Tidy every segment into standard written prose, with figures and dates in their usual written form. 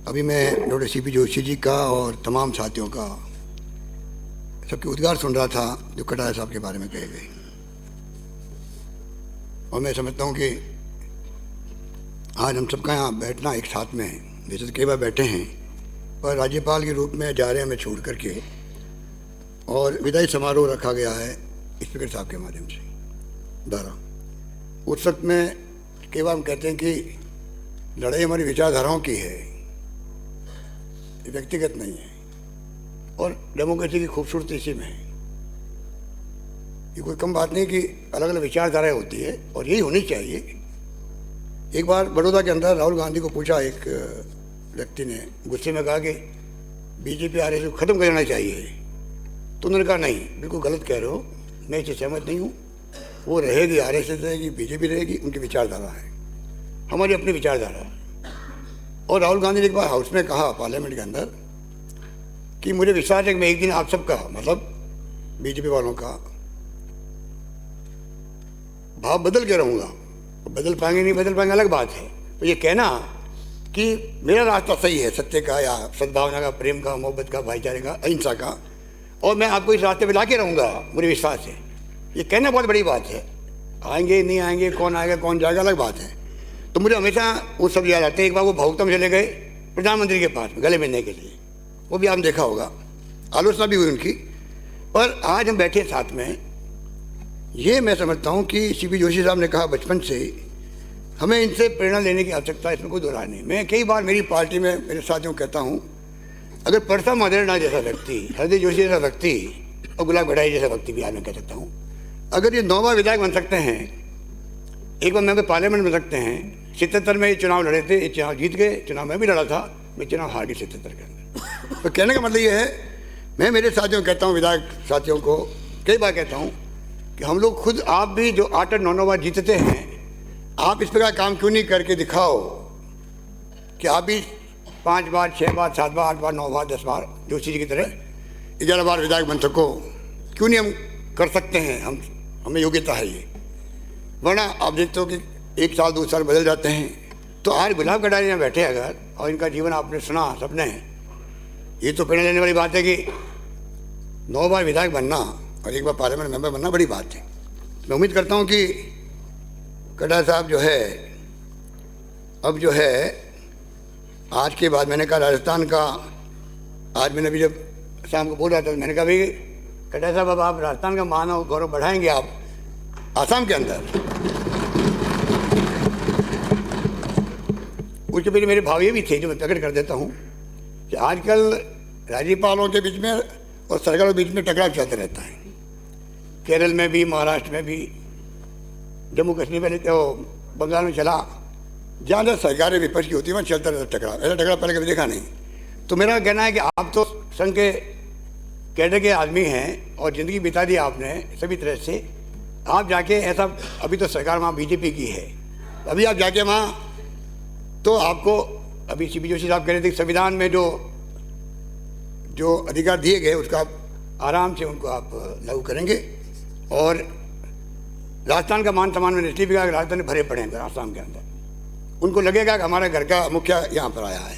अभी मैं doctor CP Joshi ji का और तमाम साथियों का सबके उद्गार सुन रहा था जो कटारिया साहब के बारे में कहे गए, और मैं समझता हूँ कि आज हम सबका यहाँ बैठना एक साथ में है। जैसे तो कई बार बैठे हैं, पर राज्यपाल के रूप में जा रहे हैं हमें छोड़ करके, और विदाई समारोह रखा गया है स्पीकर साहब के माध्यम से द्वारा। उस वक्त में कई बार हम कहते हैं कि लड़ाई हमारी विचारधाराओं की है, व्यक्तिगत नहीं है, और डेमोक्रेसी की खूबसूरती इसी में है। ये कोई कम बात नहीं कि अलग अलग विचारधाराएं होती है, और यही होनी चाहिए। एक बार बड़ौदा के अंदर राहुल गांधी को पूछा एक व्यक्ति ने, गुस्से में कहा कि बीजेपी आरएसएस को ख़त्म कर देना चाहिए, तो उन्होंने कहा नहीं, बिल्कुल गलत कह रहे हो, मैं इससे सहमत नहीं हूँ। वो रहेगी, आरएसएस रहेगी, बीजेपी रहेगी, उनकी विचारधारा है, हमारी अपनी विचारधारा है। और राहुल गांधी ने एक बार हाउस में कहा पार्लियामेंट के अंदर कि मुझे विश्वास है कि मैं एक दिन आप सबका, मतलब बीजेपी वालों का भाव बदल के रहूँगा। बदल पाएंगे नहीं बदल पाएंगे अलग बात है, तो ये कहना कि मेरा रास्ता सही है सत्य का या सद्भावना का, प्रेम का, मोहब्बत का, भाईचारे का, अहिंसा का, और मैं आपको इस रास्ते पे ला के रहूँगा, मुझे विश्वास है, ये कहना बहुत बड़ी बात है। आएंगे नहीं आएंगे, कौन आएगा कौन जाएगा अलग बात है। तो मुझे हमेशा वो सब याद आते हैं। एक बार वो भावुकता में चले गए प्रधानमंत्री के पास गले मिलने के लिए, वो भी आपने देखा होगा, आलोचना भी हुई उनकी। पर आज हम बैठे साथ में, ये मैं समझता हूँ कि सीपी जोशी साहब ने कहा बचपन से हमें इनसे प्रेरणा लेने की आवश्यकता है, इसमें कोई दो राय नहीं। मैं कई बार मेरी पार्टी में मेरे साथियों को कहता हूँ, अगर परसा मदेरणा जैसा व्यक्ति, हृदय जोशी जैसा व्यक्ति और गुलाब गढ़ाई जैसा व्यक्ति भी आज मैं कह सकता हूँ, अगर ये 9 बार विधायक बन सकते हैं, एक बार मेंबर पार्लियामेंट बन सकते हैं। 77 में ये चुनाव लड़े थे, ये चुनाव जीत गए, चुनाव मैं भी लड़ा था, मैं चुनाव हार गई 77 के अंदर। तो कहने का मतलब ये है, मैं मेरे साथियों को कहता हूँ, विधायक साथियों को कई बार कहता हूँ कि हम लोग खुद, आप भी जो 8 और 9 बार जीतते हैं, आप इस प्रकार काम क्यों नहीं करके दिखाओ कि आप भी 5 बार, 6 बार, 7 बार, 8 बार, 9 बार, 10 बार जोशी जी की तरह 11 बार विधायक बन सको। क्यों नहीं हम कर सकते हैं? हमें योग्यता है ये। वरना आप देखते हो कि 1 साल 2 साल बदल जाते हैं। तो आज गुलाब गढ़ाई में बैठे अगर, और इनका जीवन आपने सुना सबने, ये तो प्रेरणा लेने वाली बात है कि 9 बार विधायक बनना और 1 बार पार्लियामेंट मेंबर बनना बड़ी बात है। मैं उम्मीद करता हूँ कि कटारिया साहब जो है, अब जो है आज के बाद, मैंने कहा राजस्थान का, आज मैंने अभी जब शाम को बोल रहा था, मैंने कहा भाई कटारिया साहब अब आप राजस्थान का मान और गौरव बढ़ाएंगे आप आसाम के अंदर। उसके पहले मेरे भाव ये भी थे जो मैं प्रकट कर देता हूँ कि आजकल राज्यपालों के बीच में और सरकारों के बीच में टकराव चलता रहता है। केरल में भी, महाराष्ट्र में भी, जम्मू कश्मीर में, तो बंगाल में चला, जहाँ जहाँ सरकारें विपक्ष की होती है वहाँ चलता रहता टकराव। ऐसा टकराव पहले कभी देखा नहीं। तो मेरा कहना है कि आप तो संघ के कैडर के आदमी हैं और ज़िंदगी बिता दी आपने सभी तरह से। आप जाके ऐसा, अभी तो सरकार वहाँ बीजेपी की है, अभी आप जाके वहाँ, तो आपको अभी सीपी जोशी साहब कह रहे थे संविधान में जो अधिकार दिए गए उसका आप आराम से उनको आप लागू करेंगे। और राजस्थान का मान सम्मान में इसलिए भी कहा कि राजस्थान में भरे पड़े हैं आसाम के अंदर, उनको लगेगा कि हमारे घर का मुखिया यहाँ पर आया है।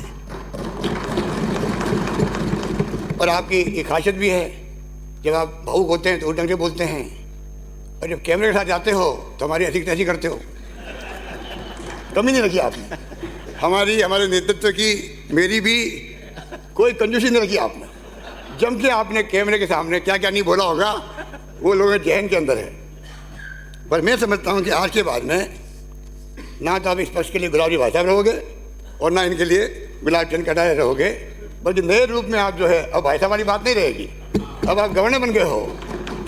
और आपकी एक खासियत भी है, जब आप भावुक होते हैं तो उस ढंग से बोलते हैं, और जब कैमरे के साथ जाते हो तो हमारी ऐसी तैसी करते हो। कमी नहीं रखी आपने हमारे नेतृत्व की, मेरी भी कोई कंजूसी नहीं रखी आपने। जम के आपने कैमरे के सामने क्या क्या नहीं बोला होगा वो लोगों के जहन के अंदर है। पर मैं समझता हूँ कि आज के बाद में ना तो आप इस पक्ष के लिए गुलाब जी भाई साहब रहोगे और ना इनके लिए गुलाब चंद कटारिया रहोगे, बल्कि नए रूप में आप जो है, अब भाई साहब वाली बात नहीं रहेगी, अब आप गवर्नर बन गए हो।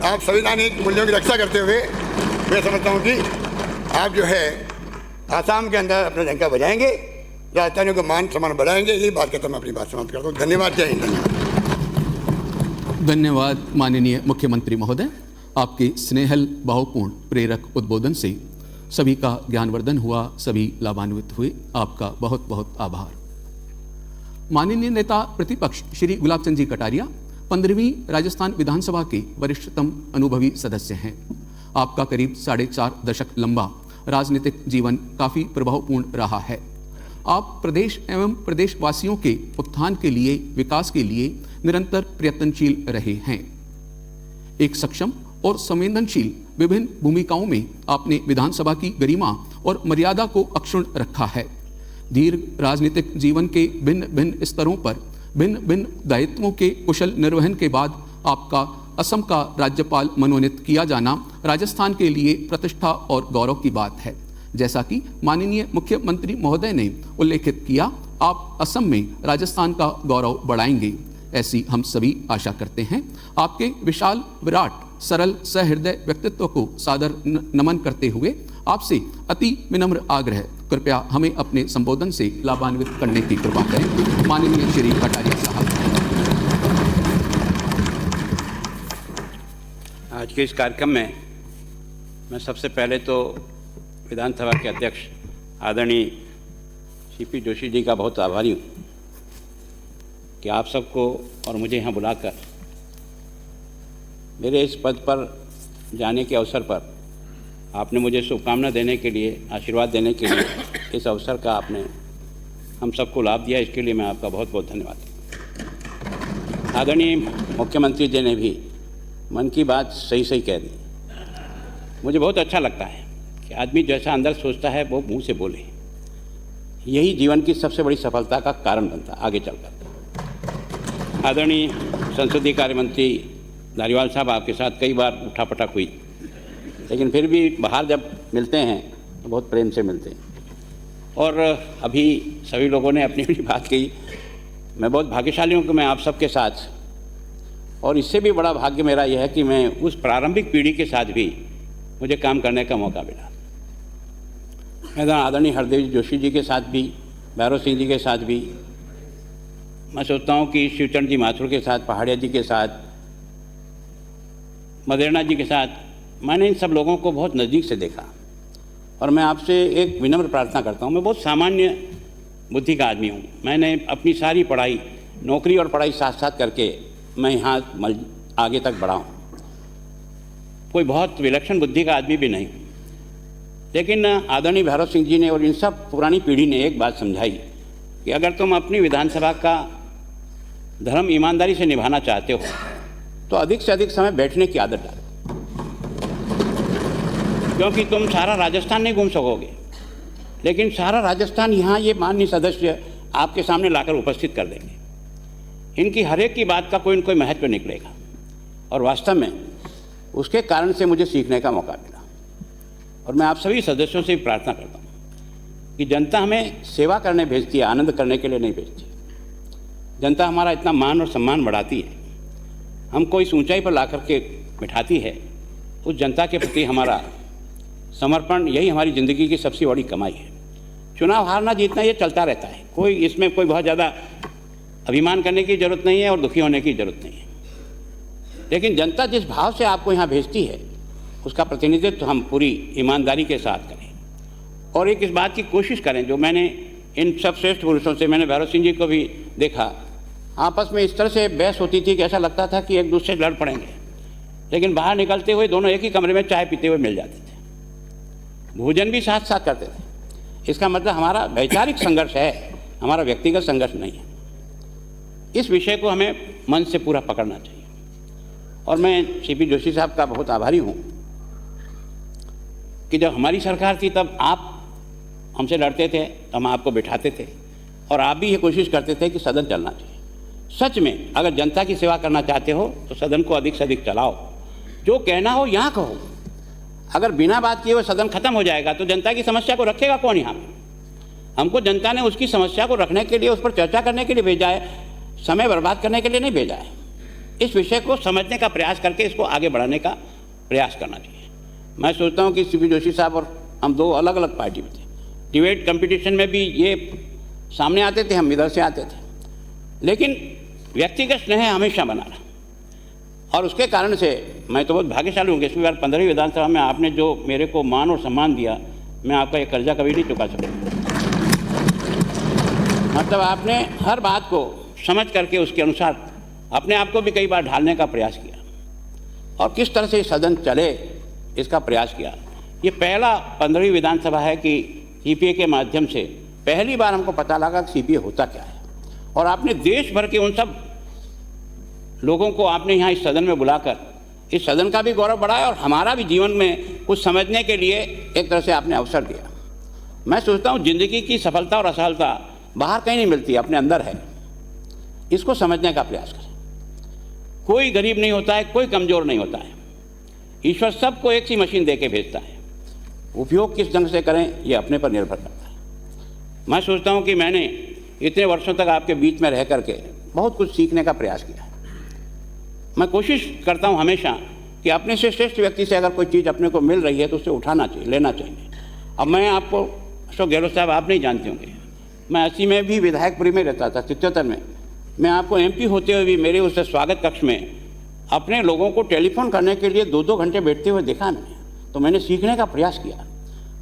आप संवैधानिक मूल्यों की रक्षा करते हुए मैं समझता हूँ कि आप जो है आसाम के अंदर अपना डंका बजाएंगे, राजस्थानियों को मान सम्मान बढ़ाएंगे। यही बात कहता मैं अपनी बात समाप्त करता हूँ। धन्यवाद। जय हिंद। धन्यवाद माननीय मुख्यमंत्री महोदय, आपके स्नेहल भावपूर्ण प्रेरक उद्बोधन से सभी का ज्ञानवर्धन हुआ, सभी लाभान्वित हुए। आपका बहुत बहुत आभार। माननीय नेता प्रतिपक्ष श्री गुलाब चंद जी कटारिया 15वीं राजस्थान विधानसभा के वरिष्ठतम अनुभवी सदस्य हैं। आपका करीब 4.5 दशक लंबा राजनीतिक जीवन काफी प्रभावपूर्ण रहा है। आप प्रदेश एवं प्रदेशवासियों के उत्थान के लिए, विकास के लिए निरंतर प्रयत्नशील रहे हैं। एक सक्षम और संवेदनशील विभिन्न भूमिकाओं में आपने विधानसभा की गरिमा और मर्यादा को अक्षुण्ण रखा है। दीर्घ राजनीतिक जीवन के भिन्न भिन्न स्तरों पर भिन्न भिन्न दायित्वों के कुशल निर्वहन के बाद आपका असम का राज्यपाल मनोनीत किया जाना राजस्थान के लिए प्रतिष्ठा और गौरव की बात है। जैसा कि माननीय मुख्यमंत्री महोदय ने उल्लेखित किया, आप असम में राजस्थान का गौरव बढ़ाएंगे, ऐसी हम सभी आशा करते हैं। आपके विशाल, विराट, सरल, सहृदय व्यक्तित्व को सादर नमन करते हुए आपसे अति विनम्र आग्रह, कृपया हमें अपने संबोधन से लाभान्वित करने की कृपा करें। माननीय श्री कटारिया साहब। आज के इस कार्यक्रम में मैं सबसे पहले तो विधानसभा के अध्यक्ष आदरणीय सीपी जोशी जी का बहुत आभारी हूँ कि आप सबको और मुझे यहाँ बुलाकर मेरे इस पद पर जाने के अवसर पर आपने मुझे शुभकामना देने के लिए, आशीर्वाद देने के लिए इस अवसर का आपने हम सबको लाभ दिया, इसके लिए मैं आपका बहुत बहुत धन्यवाद। आदरणीय मुख्यमंत्री जी ने भी मन की बात सही सही कह दी। मुझे बहुत अच्छा लगता है कि आदमी जैसा अंदर सोचता है वो मुंह से बोले, यही जीवन की सबसे बड़ी सफलता का कारण बनता है आगे चलकर। आदरणीय संसदीय कार्य मंत्री धारीवाल साहब, आपके साथ कई बार उठापटक हुई, लेकिन फिर भी बाहर जब मिलते हैं तो बहुत प्रेम से मिलते हैं। और अभी सभी लोगों ने अपनी अपनी बात कही। मैं बहुत भाग्यशाली हूँ कि मैं आप सबके साथ, और इससे भी बड़ा भाग्य मेरा यह है कि मैं उस प्रारंभिक पीढ़ी के साथ भी मुझे काम करने का मौका मिला। मैं आदरणीय हरदेव जोशी जी के साथ भी, भैरव सिंह जी के साथ भी, मैं सोचता हूँ कि शिवचंद्र जी माथुर के साथ, पहाड़िया जी के साथ, मदेरणा जी के साथ, मैंने इन सब लोगों को बहुत नज़दीक से देखा। और मैं आपसे एक विनम्र प्रार्थना करता हूँ, मैं बहुत सामान्य बुद्धि का आदमी हूँ। मैंने अपनी सारी पढ़ाई, नौकरी और पढ़ाई साथ साथ करके मैं यहाँ आगे तक बढ़ा हूँ। कोई बहुत विलक्षण बुद्धि का आदमी भी नहीं, लेकिन आदरणीय भैरव सिंह जी ने और इन सब पुरानी पीढ़ी ने एक बात समझाई कि अगर तुम अपनी विधानसभा का धर्म ईमानदारी से निभाना चाहते हो तो अधिक से अधिक समय बैठने की आदत डालो, क्योंकि तुम सारा राजस्थान नहीं घूम सकोगे, लेकिन सारा राजस्थान यहाँ ये माननीय सदस्य आपके सामने लाकर उपस्थित कर देंगे। इनकी हर एक की बात का कोई न कोई महत्व निकलेगा, और वास्तव में उसके कारण से मुझे सीखने का मौका मिला। और मैं आप सभी सदस्यों से प्रार्थना करता हूँ कि जनता हमें सेवा करने भेजती है, आनंद करने के लिए नहीं भेजती। जनता हमारा इतना मान और सम्मान बढ़ाती है, हमको इस ऊंचाई पर ला करके बिठाती है। उस जनता के प्रति हमारा समर्पण, यही हमारी ज़िंदगी की सबसे बड़ी कमाई है। चुनाव हारना जीतना ये चलता रहता है, कोई इसमें कोई बहुत ज़्यादा अभिमान करने की ज़रूरत नहीं है और दुखी होने की ज़रूरत नहीं है। लेकिन जनता जिस भाव से आपको यहाँ भेजती है उसका प्रतिनिधित्व तो हम पूरी ईमानदारी के साथ करें, और एक इस बात की कोशिश करें, जो मैंने इन सब श्रेष्ठ पुरुषों से, मैंने भैरव सिंह जी को भी देखा, आपस में इस तरह से बहस होती थी कि ऐसा लगता था कि एक दूसरे से लड़ पड़ेंगे, लेकिन बाहर निकलते हुए दोनों एक ही कमरे में चाय पीते हुए मिल जाते थे, भोजन भी साथ साथ करते थे। इसका मतलब हमारा वैचारिक संघर्ष है, हमारा व्यक्तिगत संघर्ष नहीं है। इस विषय को हमें मन से पूरा पकड़ना चाहिए। और मैं सीपी जोशी साहब का बहुत आभारी हूँ कि जब हमारी सरकार थी तब आप हमसे लड़ते थे, हम आपको बिठाते थे, और आप भी ये कोशिश करते थे कि सदन चलना चाहिए। सच में अगर जनता की सेवा करना चाहते हो तो सदन को अधिक से अधिक चलाओ, जो कहना हो यहाँ कहो। अगर बिना बात किए हुए सदन खत्म हो जाएगा तो जनता की समस्या को रखेगा कौन यहाँ पे? हमको जनता ने उसकी समस्या को रखने के लिए, उस पर चर्चा करने के लिए भेजा है, समय बर्बाद करने के लिए नहीं भेजा है। इस विषय को समझने का प्रयास करके इसको आगे बढ़ाने का प्रयास करना चाहिए। मैं सोचता हूँ कि सीपी जोशी साहब और हम दो अलग अलग पार्टी में थे, डिबेट कंपटीशन में भी ये सामने आते थे, हम इधर से आते थे, लेकिन व्यक्तिगत स्नेह हमेशा बना रहा। और उसके कारण से मैं तो बहुत भाग्यशाली हूँ कि इस बार 15वीं विधानसभा में आपने जो मेरे को मान और सम्मान दिया, मैं आपका ये कर्जा कभी नहीं चुका सकूँगा। मतलब आपने हर बात को समझ करके उसके अनुसार अपने आप को भी कई बार ढालने का प्रयास किया, और किस तरह से सदन चले इसका प्रयास किया। ये पहला 15वीं विधानसभा है कि सीपीए के माध्यम से पहली बार हमको पता लगा कि सीपीए होता क्या है। और आपने देश भर के उन सब लोगों को आपने यहाँ इस सदन में बुलाकर इस सदन का भी गौरव बढ़ाया और हमारा भी जीवन में कुछ समझने के लिए एक तरह से आपने अवसर दिया। मैं सोचता हूँ ज़िंदगी की सफलता और असफलता बाहर कहीं नहीं मिलती, अपने अंदर है। इसको समझने का प्रयास करें। कोई गरीब नहीं होता है, कोई कमज़ोर नहीं होता है। ईश्वर सबको एक सी मशीन दे के भेजता है। उपयोग किस ढंग से करें ये अपने पर निर्भर करता है। मैं सोचता हूँ कि मैंने इतने वर्षों तक आपके बीच में रह करके बहुत कुछ सीखने का प्रयास किया है। मैं कोशिश करता हूँ हमेशा कि अपने से श्रेष्ठ व्यक्ति से अगर कोई चीज़ अपने को मिल रही है तो उसे उठाना चाहिए, लेना चाहिए। अब मैं आपको अशोक गहलोत साहब आप नहीं जानते होंगे, मैं 80 में भी विधायकपुरी में रहता था, 77 में। मैं आपको एमपी होते हुए भी मेरे उस स्वागत कक्ष में अपने लोगों को टेलीफोन करने के लिए 2-2 घंटे बैठते हुए देखा मैंने। तो मैंने सीखने का प्रयास किया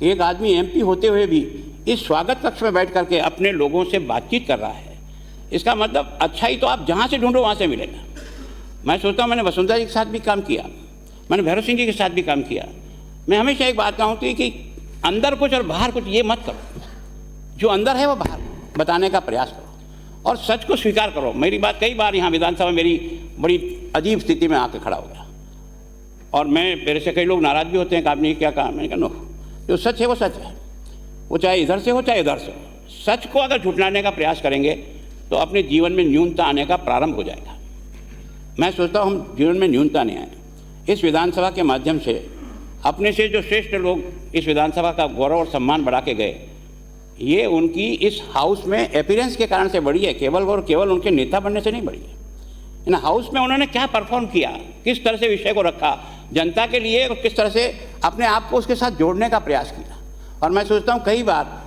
कि एक आदमी एमपी होते हुए भी इस स्वागत कक्ष में बैठ करके अपने लोगों से बातचीत कर रहा है। इसका मतलब अच्छाई तो आप जहाँ से ढूंढो वहाँ से मिलेगा। मैं सोचता हूँ मैंने वसुंधरा जी के साथ भी काम किया, मैंने भैरव सिंह जी के साथ भी काम किया। मैं हमेशा एक बात कहूँ कि अंदर कुछ और बाहर कुछ ये मत करो, जो अंदर है वो बाहर बताने का प्रयास करो और सच को स्वीकार करो। मेरी बात कई बार यहाँ विधानसभा में मेरी बड़ी अजीब स्थिति में आके खड़ा हो गया और मेरे से कई लोग नाराज़ भी होते हैं कि आपने क्या कहा। मैंने कहा नो, जो सच है वो सच है, वो चाहे इधर से हो चाहे उधर से हो। सच को अगर झुठलाने का प्रयास करेंगे तो अपने जीवन में न्यूनता आने का प्रारंभ हो जाएगा। मैं सोचता हूँ हम जीवन में न्यूनता नहीं आए। इस विधानसभा के माध्यम से अपने से जो श्रेष्ठ लोग इस विधानसभा का गौरव और सम्मान बढ़ा के गए, ये उनकी इस हाउस में अपीयरेंस के कारण से बढ़ी है, केवल और केवल उनके नेता बनने से नहीं बढ़ी है। इन हाउस में उन्होंने क्या परफॉर्म किया, किस तरह से विषय को रखा जनता के लिए और किस तरह से अपने आप को उसके साथ जोड़ने का प्रयास किया। और मैं सोचता हूँ कई बार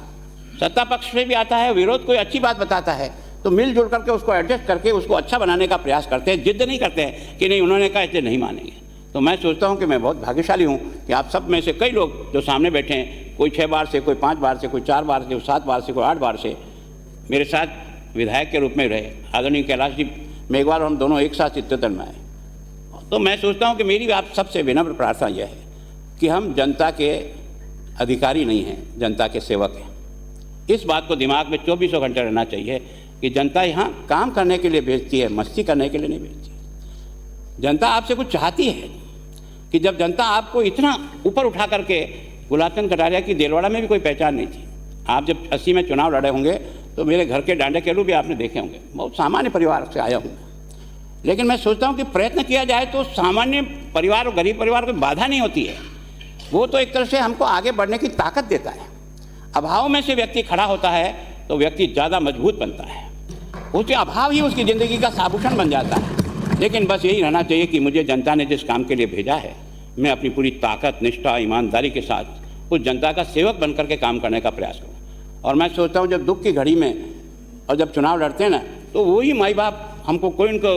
सत्ता पक्ष में भी आता है, विरोध कोई अच्छी बात बताता है तो मिलजुल करके उसको एडजस्ट करके उसको अच्छा बनाने का प्रयास करते हैं। जिद नहीं करते हैं कि नहीं उन्होंने कहा इसलिए नहीं मानेंगे। तो मैं सोचता हूँ कि मैं बहुत भाग्यशाली हूँ कि आप सब में से कई लोग जो सामने बैठे हैं, कोई 6 बार से, कोई 5 बार से, कोई 4 बार से, कोई 7 बार से, कोई 8 बार से मेरे साथ विधायक के रूप में रहे। आदरणीय कैलाश जी मेघवाल हम दोनों एक साथ 77 में आए। तो मैं सोचता हूँ कि मेरी आप सबसे विनम्र प्रार्थना यह है कि हम जनता के अधिकारी नहीं हैं, जनता के सेवक हैं। इस बात को दिमाग में 24 घंटे रहना चाहिए कि जनता यहाँ काम करने के लिए भेजती है, मस्ती करने के लिए नहीं भेजती है। जनता आपसे कुछ चाहती है कि जब जनता आपको इतना ऊपर उठा करके, गुलाबचंद कटारिया की देलवाड़ा में भी कोई पहचान नहीं थी। आप जब 80 में चुनाव लड़े होंगे तो मेरे घर के डांडे केलू भी आपने देखे होंगे। बहुत सामान्य परिवार से आया हूँ, लेकिन मैं सोचता हूँ कि प्रयत्न किया जाए तो सामान्य परिवार और गरीब परिवार को बाधा नहीं होती है। वो तो एक तरह से हमको आगे बढ़ने की ताकत देता है। अभाव में से व्यक्ति खड़ा होता है तो व्यक्ति ज़्यादा मजबूत बनता है। उसके अभाव ही उसकी ज़िंदगी का आभूषण बन जाता है। लेकिन बस यही रहना चाहिए कि मुझे जनता ने जिस काम के लिए भेजा है, मैं अपनी पूरी ताकत, निष्ठा, ईमानदारी के साथ उस जनता का सेवक बन करके काम करने का प्रयास करूँ। और मैं सोचता हूँ जब दुख की घड़ी में और जब चुनाव लड़ते हैं ना, तो वही माई बाप हमको कोई उनको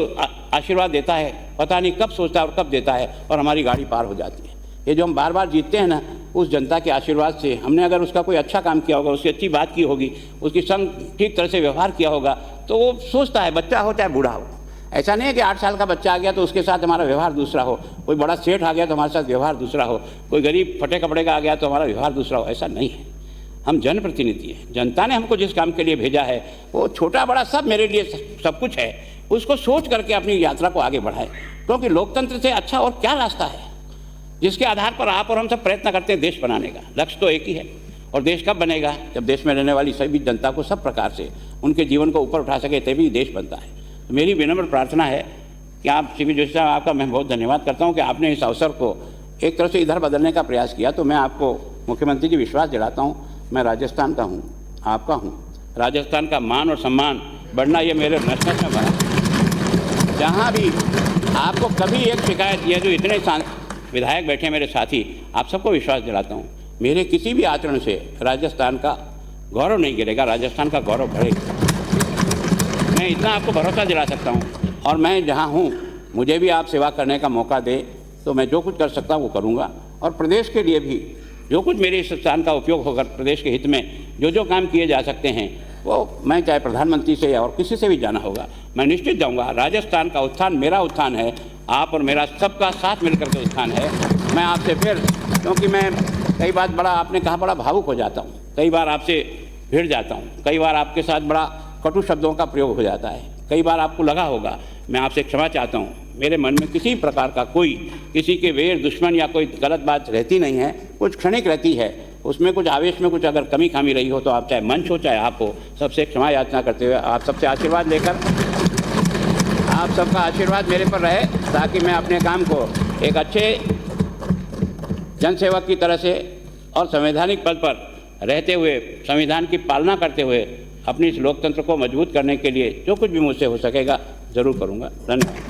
आशीर्वाद देता है, पता नहीं कब सोचता है और कब देता है, और हमारी गाड़ी पार हो जाती है। ये जो हम बार बार जीतते हैं ना, उस जनता के आशीर्वाद से। हमने अगर उसका कोई अच्छा काम किया होगा, उसकी अच्छी बात की होगी, उसकी संग ठीक तरह से व्यवहार किया होगा, तो वो सोचता है, बच्चा हो चाहे बूढ़ा हो। ऐसा नहीं है कि 8 साल का बच्चा आ गया तो उसके साथ हमारा व्यवहार दूसरा हो, कोई बड़ा सेठ आ गया तो हमारे साथ व्यवहार दूसरा हो, कोई गरीब फटे कपड़े का आ गया तो हमारा व्यवहार दूसरा हो। ऐसा नहीं है। हम जनप्रतिनिधि हैं। जनता ने हमको जिस काम के लिए भेजा है वो छोटा बड़ा सब मेरे लिए सब कुछ है। उसको सोच करके अपनी यात्रा को आगे बढ़ाए, क्योंकि लोकतंत्र से अच्छा और क्या रास्ता है जिसके आधार पर आप और हम सब प्रयत्न करते हैं देश बनाने का। लक्ष्य तो एक ही है। और देश कब बनेगा? जब देश में रहने वाली सभी जनता को सब प्रकार से उनके जीवन को ऊपर उठा सके, तभी देश बनता है। तो मेरी विनम्र प्रार्थना है कि आप सीपी जोशी साहब, आपका मैं बहुत धन्यवाद करता हूँ कि आपने इस अवसर को एक तरह से इधर बदलने का प्रयास किया। तो मैं आपको मुख्यमंत्री जी विश्वास दिलाता हूँ, मैं राजस्थान का हूँ, आपका हूँ। राजस्थान का मान और सम्मान बढ़ना ये मेरे नस्बत में बना। जहाँ भी आपको कभी एक शिकायत, ये जो इतने विधायक बैठे मेरे साथी, आप सबको विश्वास दिलाता हूँ, मेरे किसी भी आचरण से राजस्थान का गौरव नहीं गिरेगा, राजस्थान का गौरव बढ़ेगा। मैं इतना आपको भरोसा दिला सकता हूँ। और मैं जहाँ हूँ, मुझे भी आप सेवा करने का मौका दे तो मैं जो कुछ कर सकता हूँ वो करूँगा। और प्रदेश के लिए भी जो कुछ मेरे इस स्थान का उपयोग होकर प्रदेश के हित में जो काम किए जा सकते हैं, वो मैं चाहे प्रधानमंत्री से और किसी से भी जाना होगा, मैं निश्चित जाऊँगा। राजस्थान का उत्थान मेरा उत्थान है, आप और मेरा सबका साथ मिलकर के उत्थान है। मैं आपसे फिर, क्योंकि मैं कई बार बड़ा, आपने कहा, बड़ा भावुक हो जाता हूँ। कई बार आपसे भिड़ जाता हूँ, कई बार आपके साथ बड़ा कटु शब्दों का प्रयोग हो जाता है, कई बार आपको लगा होगा, मैं आपसे क्षमा चाहता हूँ। मेरे मन में किसी प्रकार का कोई किसी के वैर दुश्मन या कोई गलत बात रहती नहीं है, कुछ क्षणिक रहती है, उसमें कुछ आवेश में कुछ अगर कमी खामी रही हो तो आप चाहे मंच हो चाहे आप हो, सबसे क्षमा याचना करते हुए आप सबसे आशीर्वाद लेकर, आप सबका आशीर्वाद मेरे पर रहे ताकि मैं अपने काम को एक अच्छे जनसेवक की तरह से और संवैधानिक पद पर रहते हुए संविधान की पालना करते हुए अपनी इस लोकतंत्र को मजबूत करने के लिए जो कुछ भी मुझसे हो सकेगा ज़रूर करूँगा। धन्यवाद।